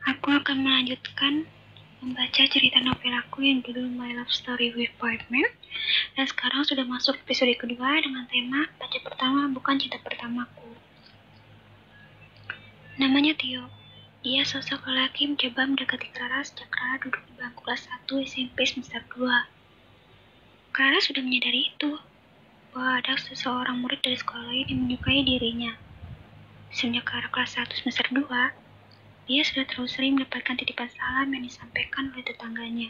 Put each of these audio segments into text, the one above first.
Aku akan melanjutkan membaca cerita novel aku yang judul My Love Story with Partner. Dan sekarang sudah masuk episode kedua dengan tema baca pertama bukan cinta pertamaku. Namanya Tio. Dia sosok lelaki mencoba mendekati Clara sejak Clara duduk di bangku kelas 1 SMP semester 2. Clara sudah menyadari itu, bahwa ada seseorang murid dari sekolah lain yang menyukai dirinya. Sejak Clara kelas 1 semester 2, dia sudah terlalu sering mendapatkan titipan salam yang disampaikan oleh tetangganya.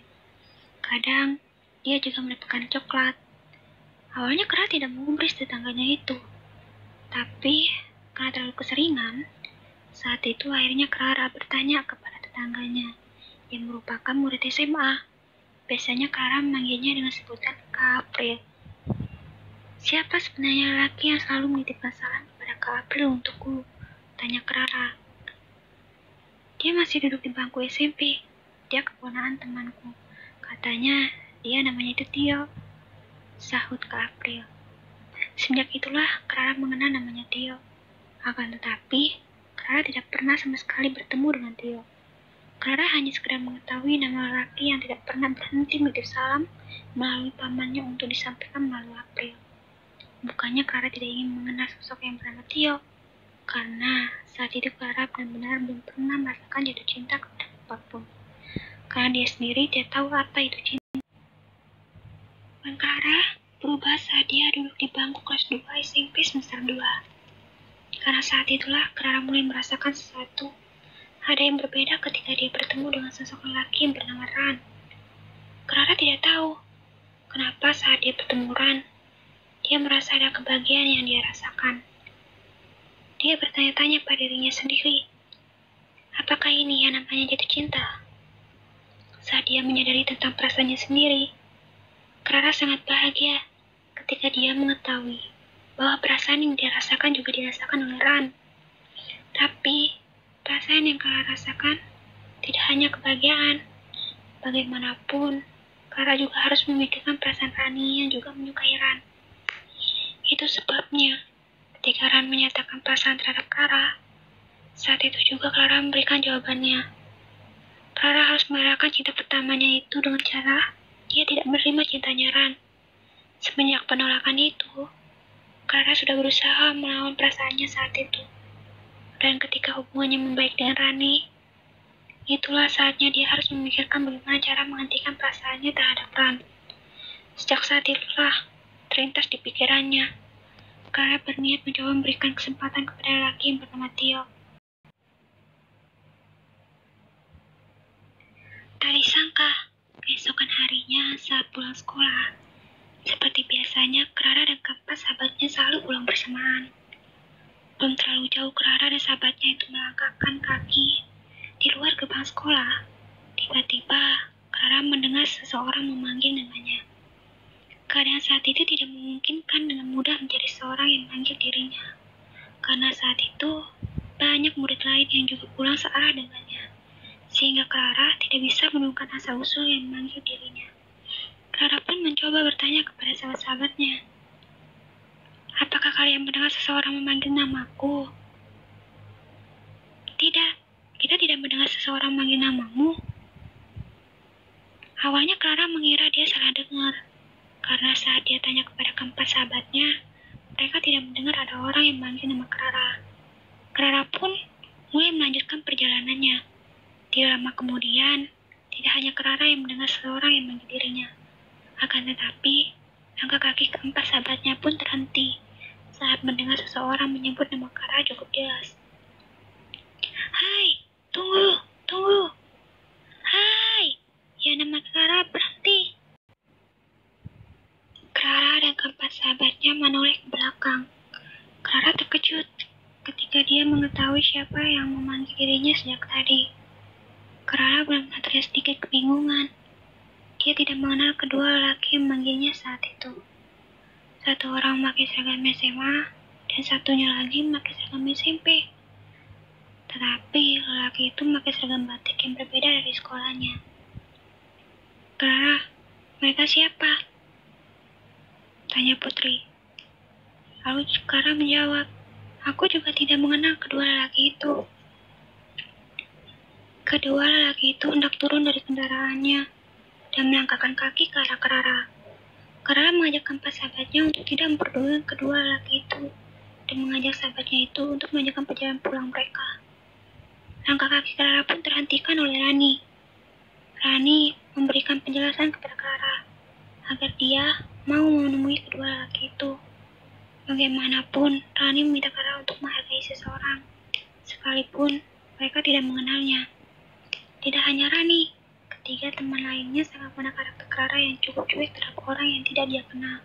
Kadang, dia juga mendapatkan coklat. Awalnya Clara tidak menggubris tetangganya itu. Tapi, karena terlalu keseringan, saat itu akhirnya Clara bertanya kepada tetangganya, yang merupakan murid SMA. Biasanya Clara memanggilnya dengan sebutan Kak April. Siapa sebenarnya laki yang selalu menitipkan salam kepada Kak April untukku? Tanya Clara. Dia masih duduk di bangku SMP. Dia keponakan temanku. Katanya, dia namanya itu Tio. Sahut Kak April. Sejak itulah Clara mengenal namanya Tio. Akan tetapi, Clara tidak pernah sama sekali bertemu dengan Tio. Clara hanya sekedar mengetahui nama lelaki yang tidak pernah berhenti menitip salam melalui pamannya untuk disampaikan melalui April. Bukannya Clara tidak ingin mengenal sosok yang bernama Tio, karena saat itu Clara benar-benar belum pernah merasakan jatuh cinta kepada apapun. Karena dia sendiri tidak tahu apa itu cinta. Dan Clara berubah saat dia duduk di bangku kelas 2 SMP semester 2. Karena saat itulah Clara mulai merasakan sesuatu. Ada yang berbeda ketika dia bertemu dengan sosok lelaki yang bernama Ran. Clara tidak tahu kenapa saat dia bertemu Ran, dia merasa ada kebahagiaan yang dia rasakan. Dia bertanya-tanya pada dirinya sendiri, apakah ini yang namanya jatuh cinta? Saat dia menyadari tentang perasaannya sendiri, Clara sangat bahagia ketika dia mengetahui bahwa perasaan yang dia rasakan juga dirasakan oleh Ran. Tapi, perasaan yang Clara rasakan tidak hanya kebahagiaan. Bagaimanapun, Clara juga harus memikirkan perasaan Rani yang juga menyukai Ran. Itu sebabnya, ketika Ran menyatakan perasaan terhadap Clara, saat itu juga Clara memberikan jawabannya. Clara harus merelakan cinta pertamanya itu dengan cara dia tidak menerima cintanya Ran. Semenjak penolakan itu, Clara sudah berusaha melawan perasaannya saat itu. Dan ketika hubungannya membaik dengan Rani, itulah saatnya dia harus memikirkan bagaimana cara menghentikan perasaannya terhadap Ran. Sejak saat itulah, terlintas di pikirannya, Clara berniat mencoba memberikan kesempatan kepada lelaki yang bernama Tio. Tak disangka, keesokan harinya saat pulang sekolah, seperti biasanya Clara dan keempat sahabatnya selalu pulang bersamaan. Belum terlalu jauh Clara dan sahabatnya itu melangkahkan kaki di luar gerbang sekolah. Tiba-tiba, Clara mendengar seseorang memanggil namanya. Keadaan saat itu tidak memungkinkan dengan mudah menjadi seorang yang memanggil dirinya. Karena saat itu, banyak murid lain yang juga pulang searah dengannya. Sehingga Clara tidak bisa menemukan asal-usul yang memanggil dirinya. Clara pun mencoba bertanya kepada sahabat-sahabatnya. Apakah kalian mendengar seseorang memanggil namaku? Tidak, kita tidak mendengar seseorang memanggil namamu. Awalnya Clara mengira dia salah dengar. Karena saat dia tanya kepada keempat sahabatnya, mereka tidak mendengar ada orang yang memanggil nama Clara. Clara pun mulai melanjutkan perjalanannya. Tidak lama kemudian, tidak hanya Clara yang mendengar seseorang yang memanggil dirinya. Akan tetapi, langkah kaki keempat sahabatnya pun terhenti saat mendengar seseorang menyebut nama Clara cukup jelas. Hai, tunggu, tunggu. Hai, ya nama Clara berhenti. Clara dan keempat sahabatnya menoleh ke belakang. Clara terkejut ketika dia mengetahui siapa yang memanggil dirinya sejak tadi. Clara benar-benar terlihat sedikit kebingungan. Dia tidak mengenal kedua lelaki yang memanggilnya saat itu. Satu orang memakai seragam SMA, dan satunya lagi memakai seragam SMP. Tetapi lelaki itu memakai seragam batik yang berbeda dari sekolahnya. Clara, mereka siapa? Tanya Putri. Lalu Clara menjawab, aku juga tidak mengenal kedua lelaki itu. Kedua lelaki itu hendak turun dari kendaraannya dan melangkahkan kaki ke arah Clara. Clara mengajak keempat sahabatnya untuk tidak memperdulikan kedua lelaki itu dan mengajak sahabatnya itu untuk melanjutkan perjalanan pulang mereka. Langkah kaki Clara pun terhentikan oleh Rani. Rani memberikan penjelasan kepada Clara agar dia mau menemui kedua lelaki itu. Bagaimanapun, Rani meminta Clara untuk menghargai seseorang, sekalipun mereka tidak mengenalnya. Tidak hanya Rani, ketiga teman lainnya sangat mengenal karakter Clara yang cukup cuek terhadap orang yang tidak dia kenal.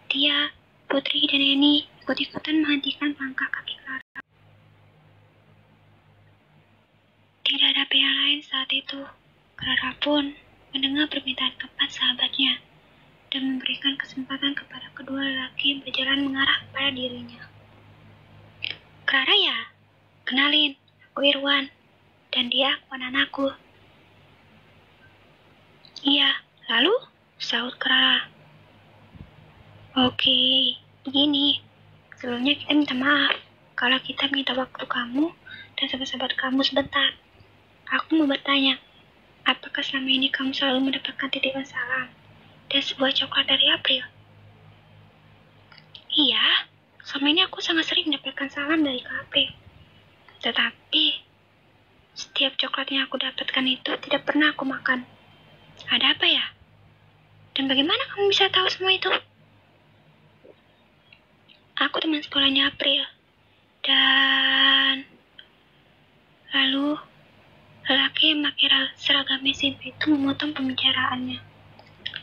Tia, Putri, dan Eni ikut-ikutan menghentikan langkah kaki Clara. Tidak ada pihak lain saat itu. Clara pun mendengar permintaan keempat sahabatnya dan memberikan kesempatan kepada kedua lelaki yang berjalan mengarah kepada dirinya. Clara ya? Kenalin, aku Irwan, dan dia kawan aku. Iya, lalu? Sahut Clara. Oke, begini. Sebelumnya kita minta maaf kalau kita minta waktu kamu dan sahabat-sahabat kamu sebentar. Aku mau bertanya, apakah selama ini kamu selalu mendapatkan titipan salam dan sebuah coklat dari April? Iya, selama ini aku sangat sering mendapatkan salam dari Kak April. Tetapi, setiap coklat yang aku dapatkan itu tidak pernah aku makan. Ada apa ya? Dan bagaimana kamu bisa tahu semua itu? Aku teman sekolahnya April. Dan lalu lelaki yang pakai seragam SMP itu memotong pembicaraannya.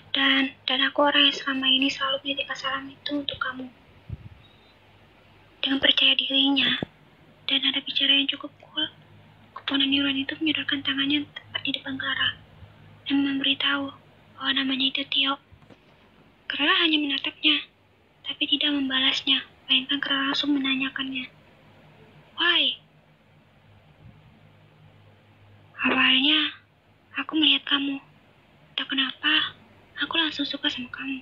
Dan aku orang yang selama ini selalu menitipkan salam itu untuk kamu. Dengan percaya dirinya dan ada bicara yang cukup cool, keponan Irwan itu menyodorkan tangannya tepat di depan Clara dan memberitahu bahwa namanya itu Tio. Clara hanya menatapnya, tapi tidak membalasnya. Bayangkan Clara langsung menanyakannya, "Why?" Awalnya, aku melihat kamu. Tak kenapa, aku langsung suka sama kamu.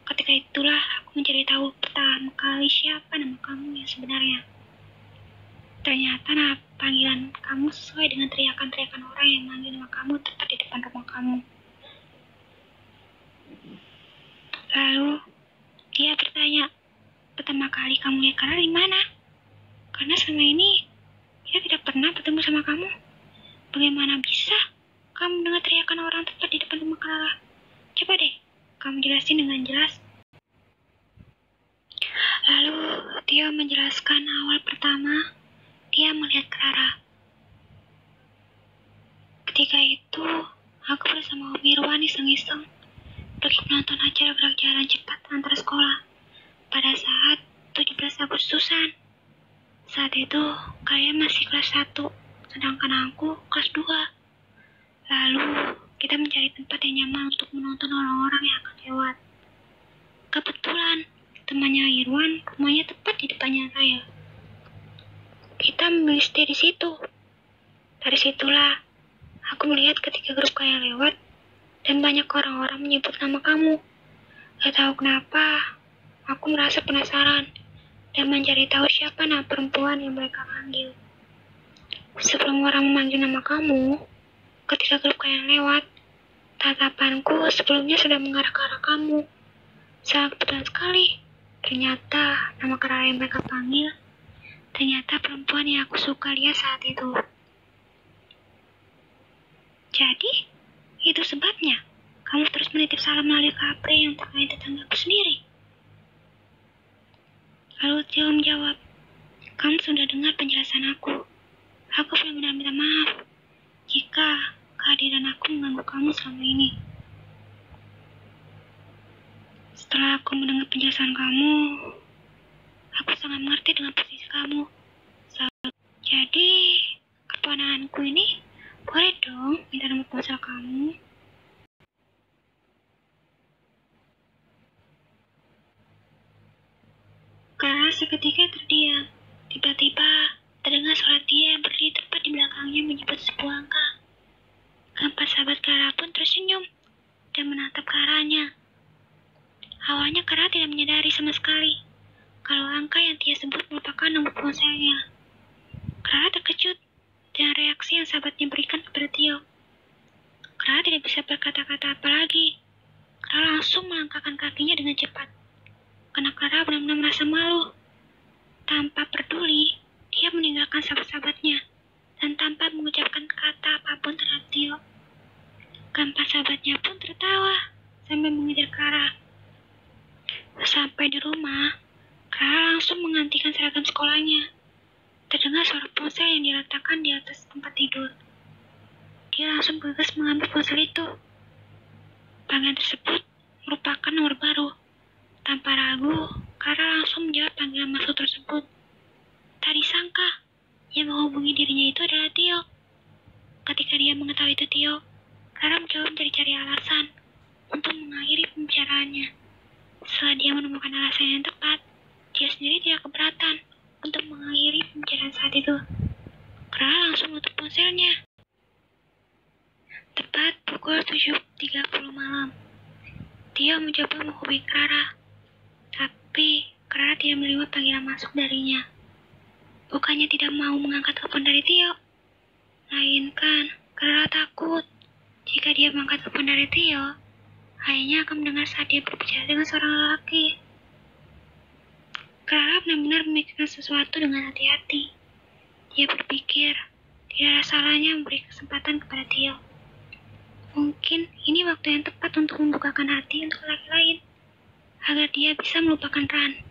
Ketika itulah aku mencari tahu pertama kali siapa nama kamu yang sebenarnya. Ternyata panggilan kamu sesuai dengan teriakan-teriakan orang yang manggil nama kamu tepat di depan rumah kamu. Lalu, dia bertanya, pertama kali kamu lihat Clara di mana? Karena selama ini, kita tidak pernah bertemu sama kamu. Bagaimana bisa kamu dengar teriakan orang tepat di depan rumah Clara? Coba deh, kamu jelasin dengan jelas. Lalu, dia menjelaskan awal pertama dia melihat Clara. Ketika itu, aku bersama Om Irwan iseng-iseng pergi menonton acara gerak jalan cepat antar sekolah pada saat 17 Agustusan. Saat itu, kalian masih kelas 1, sedangkan aku kelas 2. Lalu, kita mencari tempat yang nyaman untuk menonton orang-orang yang akan lewat. Kebetulan, temannya Irwan rumahnya tepat di depannya saya. Kita memilih stay di situ. Dari situlah, aku melihat ketika grup kalian lewat, dan banyak orang-orang menyebut nama kamu. Gak tahu kenapa, aku merasa penasaran dan mencari tahu siapa nama perempuan yang mereka panggil. Sebelum orang memanggil nama kamu, ketika grup kalian lewat, tatapanku sebelumnya sudah mengarah ke arah kamu. Sangat kebetulan sekali, ternyata nama Clara yang mereka panggil, ternyata perempuan yang aku suka lihat saat itu. Jadi, itu sebabnya kamu terus menitip salam melalui April yang terkait tetanggaku sendiri. Lalu Tio menjawab, kamu sudah dengar penjelasan aku. Aku benar-benar minta maaf jika kehadiran aku mengganggu kamu selama ini. Setelah aku mendengar penjelasan kamu, aku sangat mengerti dengan posisi kamu. Jadi, keponakanku ini boleh dong minta nomor ponsel kamu? Clara seketika terdiam. Tiba-tiba terdengar suara dia yang berdiri tepat di belakangnya menyebut sebuah angka. Keempat sahabat Clara pun tersenyum dan menatap ke arahnya. Awalnya Clara tidak menyadari sama sekali kalau angka yang dia sebut merupakan nomor ponselnya. Clara terkejut dengan reaksi yang sahabatnya berikan kepada Tio. Clara tidak bisa berkata-kata apa lagi. Clara langsung melangkahkan kakinya dengan cepat. Karena Clara benar-benar merasa malu. Tanpa peduli, dia meninggalkan sahabat-sahabatnya dan tanpa mengucapkan kata apapun terhadap Tio. Keempat sahabatnya pun tertawa sambil mengejar Clara. Sampai di rumah, Clara langsung menggantikan seragam sekolahnya. Terdengar suara ponsel yang diletakkan di atas tempat tidur. Dia langsung bergegas mengambil ponsel itu. Panggilan tersebut merupakan nomor baru. Tanpa ragu, Clara langsung menjawab panggilan masuk tersebut. Tak disangka, yang menghubungi dirinya itu adalah Tio. Ketika dia mengetahui itu Tio, Clara mencoba mencari-cari alasan untuk mengakhiri pembicaraannya. Setelah dia menemukan alasan yang tepat, dia sendiri tidak keberatan untuk mengakhiri pembicaraan saat itu. Clara langsung menutup ponselnya. Tepat pukul 7.30 malam, Tio mencoba menghubungi Clara, tapi Clara tidak menerima panggilan masuk darinya. Bukannya tidak mau mengangkat telepon dari Tio, melainkan Clara takut jika dia mengangkat telepon dari Tio, ayahnya akan mendengar saat dia berbicara dengan seorang lelaki. Clara benar-benar memikirkan sesuatu dengan hati-hati. Dia berpikir, tidak ada salahnya memberi kesempatan kepada Tio. Mungkin ini waktu yang tepat untuk membukakan hati untuk laki lain, agar dia bisa melupakan Ran.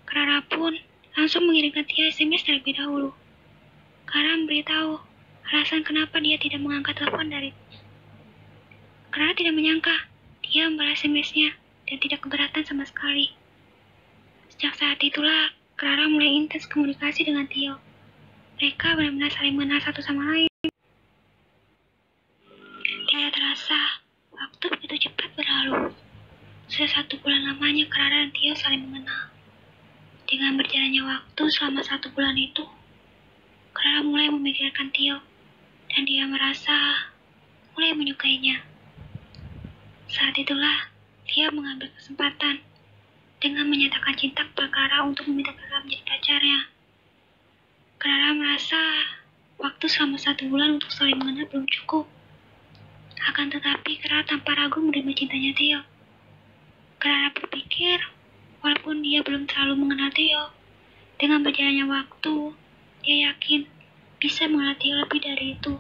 Clara pun langsung mengirimkan Tio SMS terlebih dahulu. Clara memberitahu alasan kenapa dia tidak mengangkat telepon dari. Clara tidak menyangka dia membalas SMS-nya dan tidak keberatan sama sekali. Sejak saat itulah, Clara mulai intens komunikasi dengan Tio. Mereka benar-benar saling mengenal satu sama lain. Tidak terasa, waktu begitu cepat berlalu. Sudah 1 bulan lamanya Clara dan Tio saling mengenal. Dengan berjalannya waktu selama 1 bulan itu, Clara mulai memikirkan Tio, dan dia merasa mulai menyukainya. Saat itulah, Tio mengambil kesempatan dengan menyatakan cinta kepada Clara untuk meminta Clara menjadi pacarnya. Clara merasa waktu selama 1 bulan untuk saling mengenal belum cukup. Akan tetapi Clara tanpa ragu menerima cintanya Tio. Clara berpikir, walaupun dia belum terlalu mengenal Tio, dengan berjalannya waktu, dia yakin bisa mengenal Tio lebih dari itu,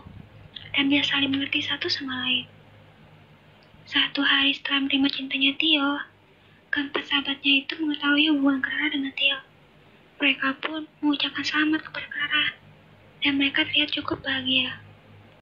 dan bisa saling mengerti satu sama lain. 1 hari setelah menerima cintanya Tio, keempat sahabatnya itu mengetahui hubungan Clara dengan Tio. Mereka pun mengucapkan selamat kepada Clara, dan mereka terlihat cukup bahagia.